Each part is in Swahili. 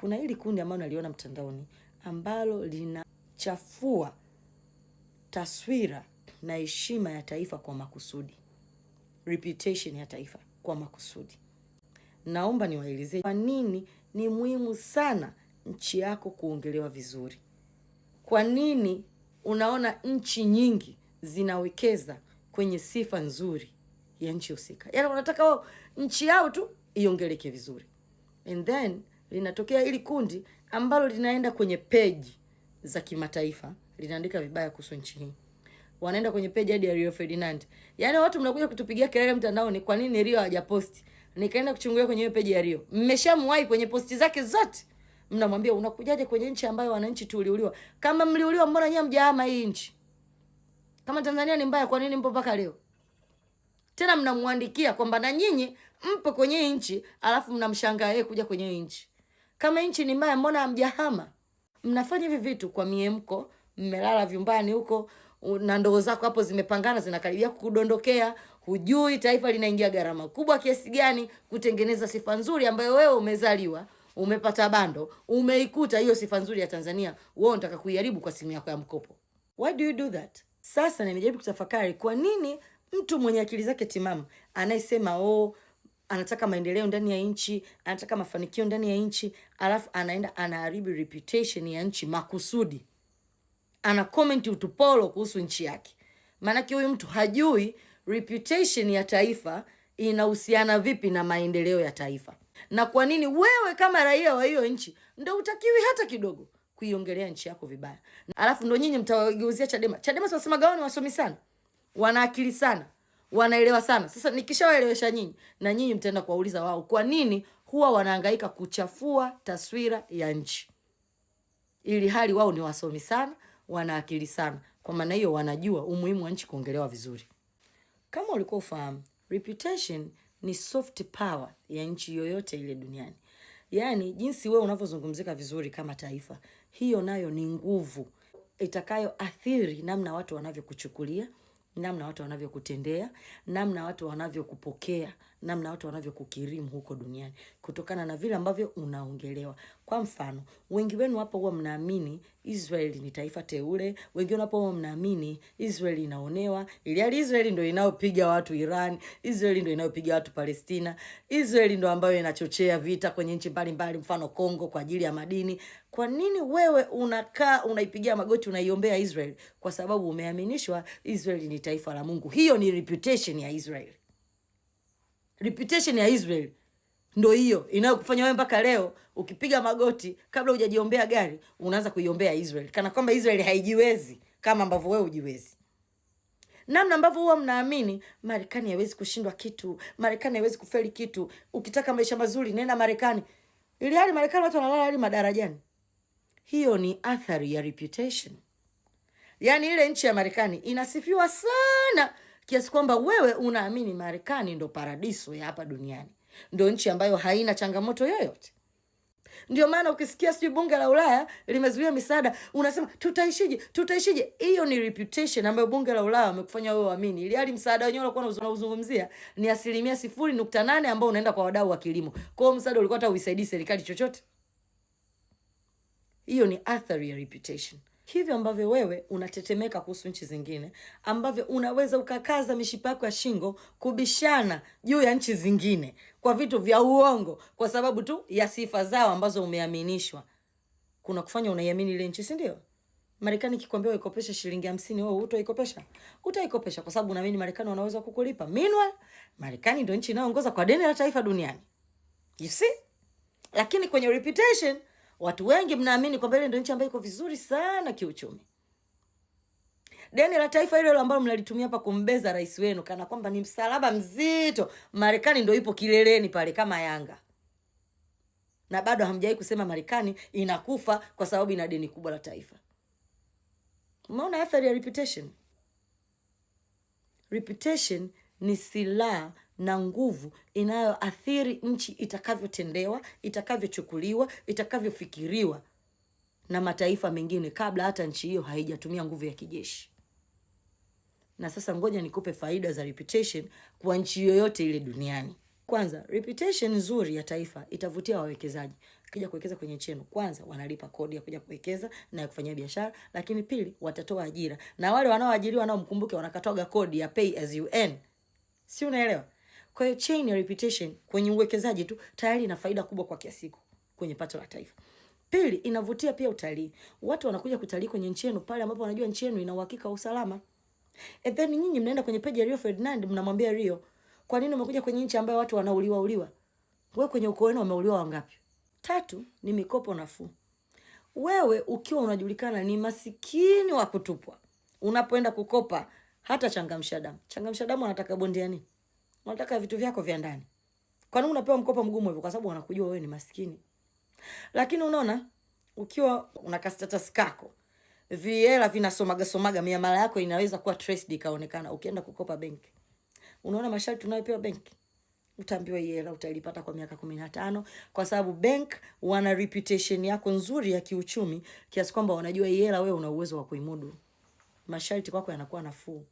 kuna hili kundi ambalo naliona mtandaoni ambalo linachafua taswira na heshima ya taifa kwa makusudi, reputation ya taifa kwa makusudi. Naomba niwaelezee kwa nini ni muhimu sana nchi yako kuongelewa vizuri. Kwa nini unaona nchi nyingi zinawekeza kwenye sifa nzuri ya nchi husika. Yaani wanataka nchi yao tu iongeleke vizuri. And then linatokea hili kundi ambalo linaenda kwenye page za kimataifa, linaandika vibaya kuhusu nchi hii. Wanaenda kwenye page hadi ya Rio Ferdinand. Yaani watu mnakuja kutupigia kelele mtandaoni, kwa nini Rio hajaposti? Nikaenda kuchungulia kwenye hiyo page ya Rio. Mmeshamwahi kwenye posti zake zote. Mnamwambia unakujaje kwenye nchi ambayo wananchi tuliuliwa? Kama mliuliwa mbona nyinyi mjahama hii nchi? Kama Tanzania ni mbaya, kwa nini mpo mpaka leo? Tena mnamwandikia kwamba na nyinyi mpo kwenye nchi, alafu mnamshangaa yeye kuja kwenye nchi. Kama nchi ni mbaya, mbona hamjahama? Mnafanya hivi vitu kwa miemko, mmelala vyumbani huko na ndoo zako hapo zimepangana zinakaribia kukudondokea, hujui taifa linaingia gharama kubwa kiasi gani kutengeneza sifa nzuri ambayo wewe umezaliwa, umepata bando, umeikuta hiyo sifa nzuri ya Tanzania, wewe unataka kuiharibu kwa simu yako ya mkopo. Why do you do that? Sasa nimejaribu kutafakari kwa nini mtu mwenye akili zake timamu anayesema anataka maendeleo ndani ya nchi, anataka mafanikio ndani ya nchi, alafu anaenda anaharibu reputation ya nchi makusudi. Ana comment utupolo kuhusu nchi yake. Maana huyu mtu hajui reputation ya taifa inahusiana vipi na maendeleo ya taifa. Na kwa nini wewe kama raia wa hiyo nchi ndio utakiwi hata kidogo kuiongelea nchi yako vibaya. Alafu ndio nyinyi mtawageuzia Chadema. Chadema wasema gaoni wasomi sana. Wana akili sana. Wanaelewa sana. Sasa nikishawaelewesha nyinyi na nyinyi mtaenda kuwauliza wao kwa nini huwa wanahangaika kuchafua taswira ya nchi. Ili hali wao ni wasomi sana, wana akili sana. Kwa maana hiyo wanajua umuhimu wa nchi kuongelewa vizuri. Kama ulikuwa ufahamu, reputation ni soft power ya nchi yoyote ile duniani. Yaani jinsi wewe unavyozungumzika vizuri kama taifa, hiyo nayo ni nguvu itakayo athiri namna watu wanavyokuchukulia, namna watu wanavyokutendea, namna watu wanavyokupokea, namna watu wanavyokukirimu huko duniani kutokana na vile ambavyo unaongelewa. Kwa mfano, wengi wenu hapo huwa mnaamini Israeli ni taifa teule, wengi wenu hapo huwa mnaamini Israeli inaonewa, ili hali Israeli ndio inayopiga watu Iran, Israeli ndio inayopiga watu Palestina, Israeli ndio ambayo inachochea vita kwenye nchi mbalimbali, mfano Kongo kwa ajili ya madini. Kwa nini wewe unakaa unaipigia magoti unaiombea Israeli? Kwa sababu umeaminishwa Israeli ni taifa la Mungu. Hiyo ni reputation ya Israeli. Reputation ya Israel ndio hiyo inayokufanya wewe mpaka leo ukipiga magoti kabla hujajiombea gari unaanza kuiombea Israel kana kwamba Israel haijiwezi kama ambavyo wewe hujiwezi. Namna ambavyo huwa mnaamini Marekani haiwezi kushindwa kitu, Marekani haiwezi kufeli kitu, ukitaka maisha mazuri nenda Marekani. Ili hali Marekani watu wanalala hadi madarajani. Hiyo ni athari ya reputation. Yaani ile nchi ya Marekani inasifiwa sana kiasi kwamba wewe unaamini Marekani ndo paradiso ya hapa duniani. Ndio nchi ambayo haina changamoto yoyote. Ndio maana ukisikia sijui bunge la Ulaya limezuia misaada, unasema tutaishije? Hiyo ni reputation ambayo bunge la Ulaya wamekufanya wewe uamini. Ili hali msaada wenyewe ulikuwa unauzungumzia ni 0.8% ambao unaenda kwa wadau wa kilimo. Kwa hiyo msaada ulikuwa hata uisaidii serikali chochote. Hiyo ni athari ya reputation. Hivyo ambavyo wewe unatetemeka kuhusu nchi zingine, ambavyo unaweza ukakaza mishipa yako ya shingo kubishana juu ya nchi zingine kwa vitu vya uongo kwa sababu tu ya sifa zao ambazo umeaminishwa, kuna kufanya unaiamini ile nchi, si ndio? Marekani ikikwambia uikopeshe shilingi 50, wewe utaikopesha? Utaikopesha kwa sababu unaamini Marekani wanaweza kukulipa. Meanwhile, Marekani ndio nchi inayoongoza kwa deni la taifa duniani. You see? Lakini kwenye reputation watu wengi mnaamini kwamba ile ndio nchi ambayo iko vizuri sana kiuchumi. Deni la taifa hilo ambalo mnalitumia hapa kumbeza rais wenu kana kwamba ni msalaba mzito, Marekani ndio ipo kileleni pale kama Yanga. Na bado hamjai kusema Marekani inakufa kwa sababu ina deni kubwa la taifa. Umeona athari ya reputation? Reputation ni silaha na nguvu inayoathiri nchi itakavyotendewa, itakavyochukuliwa, itakavyofikiriwa na mataifa mengine kabla hata nchi hiyo haijatumia nguvu ya kijeshi. Na sasa ngoja nikupe faida za reputation kwa nchi yoyote ile duniani. Kwanza, reputation nzuri ya taifa itavutia wawekezaji. tukija kuwekeza kwenye nchi yenu, kwanza wanalipa kodi ya kuja kuwekeza na ya kufanyia biashara, lakini pili watatoa ajira. Na wale wanaoajiriwa nao mkumbuke wanakatoga kodi ya pay as you earn. Si unaelewa? Kwa hiyo chain ya reputation kwenye uwekezaji tu tayari ina faida kubwa kwa kiasi kwenye pato la taifa. Pili, inavutia pia utalii. Watu wanakuja kutalii kwenye nchi yenu pale ambapo wanajua nchi yenu ina uhakika wa usalama. And then nyinyi mnaenda kwenye page ya Rio Ferdinand mnamwambia Rio, kwa nini umekuja kwenye nchi ambayo watu wanauliwa? Wewe kwenye ukoo wenu wameuliwa wangapi? Tatu, ni mikopo nafuu. Wewe ukiwa unajulikana ni masikini wa kutupwa, unapoenda kukopa hata Changamsha Damu. Changamsha Damu wanataka bondi ya nini? Wanataka vitu vyako vya ndani. Kwa nini unapewa mkopo mgumu hivyo? Kwa sababu wanakujua wewe ni maskini. Lakini unaona, ukiwa una status kako, viela vinasomaga miamala yako inaweza kuwa traced ikaonekana. Ukienda kukopa benki, unaona masharti tunayopewa benki, utaambiwa hii hela utalipata kwa miaka 15, kwa sababu bank wana reputation yako nzuri ya kiuchumi kiasi kwamba wanajua hii hela wewe una uwezo wa kuimudu. Masharti kwako yanakuwa nafuu.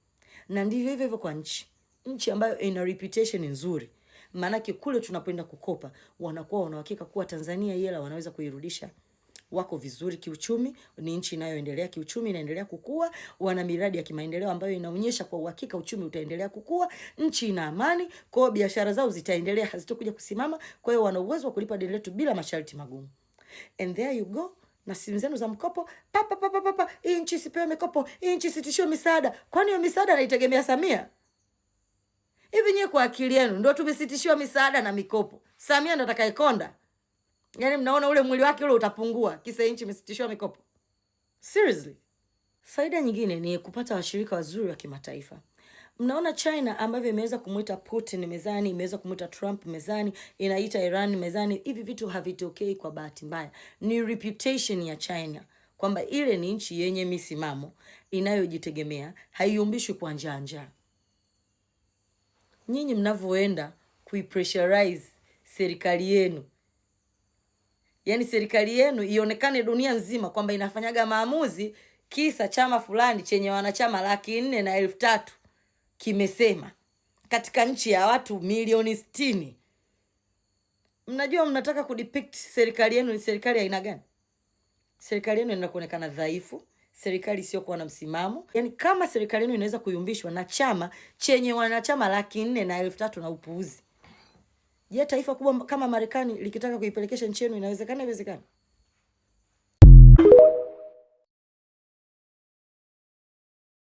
Na ndivyo hivyo kwa nchi ambayo ina reputation nzuri, maana kule tunapoenda kukopa wanakuwa wanahakika kuwa Tanzania hela wanaweza kuirudisha. Wako vizuri kiuchumi, ni nchi inayoendelea kiuchumi, inaendelea kukua, wana miradi ya kimaendeleo ambayo inaonyesha kwa uhakika uchumi utaendelea kukua, nchi ina amani, kwa biashara zao zitaendelea, hazitokuja kusimama, kwa hiyo wana uwezo wa kulipa deni letu bila masharti magumu. And there you go, na simu zenu za mkopo, papa, hii nchi sipewe mikopo, hii nchi sitishiwe misaada. Kwani hiyo misaada naitegemea Samia? Hivi nyewe kwa akili yenu ndio tumesitishiwa misaada na mikopo? Samia ndo atakayekonda? Yaani mnaona ule mwili wake ule utapungua kisa nchi imesitishiwa mikopo? Seriously. Faida nyingine ni kupata washirika wazuri wa kimataifa. Mnaona China ambavyo imeweza kumuita Putin mezani, imeweza kumuita Trump mezani, inaita Iran mezani. Hivi vitu havitokei kwa bahati mbaya. Ni reputation ya China kwamba ile ni nchi yenye misimamo, inayojitegemea, haiyumbishwi kwa njaa. Nyinyi mnavyoenda kuipressurize serikali yenu, yaani serikali yenu ionekane dunia nzima kwamba inafanyaga maamuzi kisa chama fulani chenye wanachama 403,000 kimesema katika nchi ya watu milioni 60. Mnajua mnataka kudepict serikali yenu ni serikali ya aina gani? Serikali yenu inaonekana dhaifu, serikali sio kuwa na msimamo. Yaani kama serikali yenu inaweza kuyumbishwa na chama chenye wanachama 403,000 na upuuzi, je, taifa kubwa kama Marekani likitaka kuipelekesha nchi yenu inawezekana?